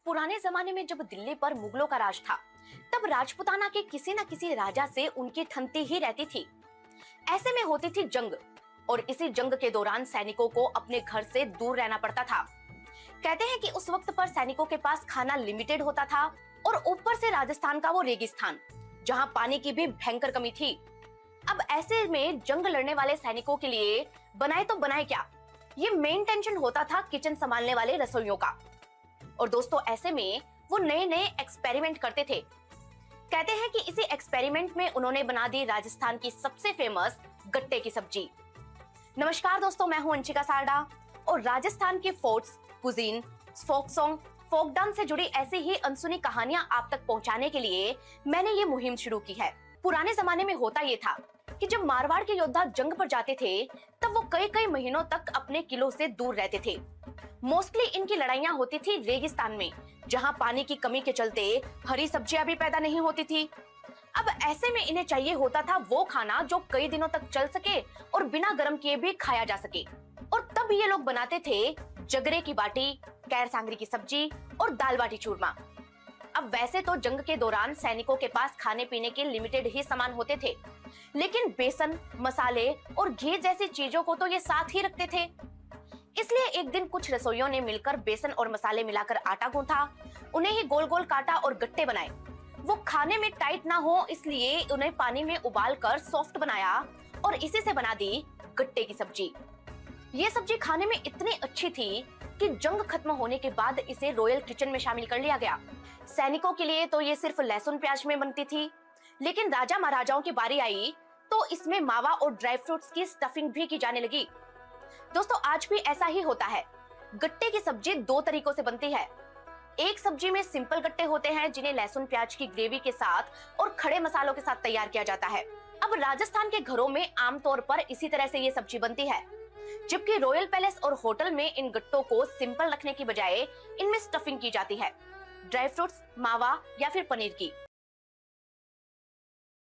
पुराने जमाने में जब दिल्ली पर मुगलों का राज था, तब राजपुताना के किसी न किसी राजा से उनकी ठनती ही रहती थी। ऐसे में होती थी जंग, और इसी जंग के दौरान सैनिकों को अपने घर से दूर रहना पड़ता था। कहते हैं कि उस वक्त पर सैनिकों के पास खाना लिमिटेड होता था, और ऊपर से राजस्थान का वो रेगिस्तान, जहां पानी की भी भयंकर कमी थी। अब ऐसे में जंग लड़ने वाले सैनिकों के लिए बनाए तो बनाए क्या, ये मेन टेंशन होता था किचन संभालने वाले रसोइयों का। और दोस्तों, ऐसे में वो नए नए एक्सपेरिमेंट करते थे। कहते हैं कि इसी एक्सपेरिमेंट में उन्होंने बना दी राजस्थान की सबसे फेमस गट्टे की सब्जी। नमस्कार दोस्तों, मैं हूं अंशिका सारडा, और राजस्थान के forts, cuisine, folk song, folk dance से जुड़ी ऐसी ही अनसुनी कहानियां आप तक पहुंचाने के लिए मैंने ये मुहिम शुरू की है। पुराने जमाने में होता ये था कि जब मारवाड़ के योद्धा जंग पर जाते थे, तब वो कई कई महीनों तक अपने किलों से दूर रहते थे। मोस्टली इनकी लड़ाइयां होती थी रेगिस्तान में, जहां पानी की कमी के चलते हरी सब्जियां भी पैदा नहीं होती थी। अब ऐसे में इन्हें चाहिए होता था वो खाना जो कई दिनों तक चल सके और बिना गर्म किए भी खाया जा सके। और तब ये लोग बनाते थे जगरे की बाटी, कैर सांगरी की सब्जी और दाल बाटी चूरमा। अब वैसे तो जंग के दौरान सैनिकों के पास खाने पीने के लिमिटेड ही सामान होते थे, लेकिन बेसन, मसाले और घी जैसी चीजों को तो ये साथ ही रखते थे। इसलिए एक दिन कुछ रसोइयों ने मिलकर बेसन और मसाले मिलाकर आटा गूंथा, उन्हें ही गोल गोल काटा और गट्टे बनाए। वो खाने में टाइट ना हो, इसलिए उन्हें पानी में उबाल कर सॉफ्ट बनाया, और इसी से बना दी गट्टे की सब्जी। ये सब्जी खाने में इतनी अच्छी थी कि जंग खत्म होने के बाद इसे रॉयल किचन में शामिल कर लिया गया। सैनिकों के लिए तो ये सिर्फ लहसुन प्याज में बनती थी, लेकिन राजा महाराजाओं की बारी आई तो इसमें मावा और ड्राई फ्रूट्स की स्टफिंग भी की जाने लगी। दोस्तों, आज भी ऐसा ही होता है। गट्टे की सब्जी दो तरीकों से बनती है। एक सब्जी में सिंपल गट्टे होते हैं, जिन्हें लहसुन प्याज की ग्रेवी के साथ और खड़े मसालों के साथ तैयार किया जाता है। अब राजस्थान के घरों में आमतौर पर इसी तरह से ये सब्जी बनती है, जबकि रॉयल पैलेस और होटल में इन गट्टों को सिंपल रखने की बजाय इनमें स्टफिंग की जाती है, ड्राई फ्रूट्स, मावा या फिर पनीर की।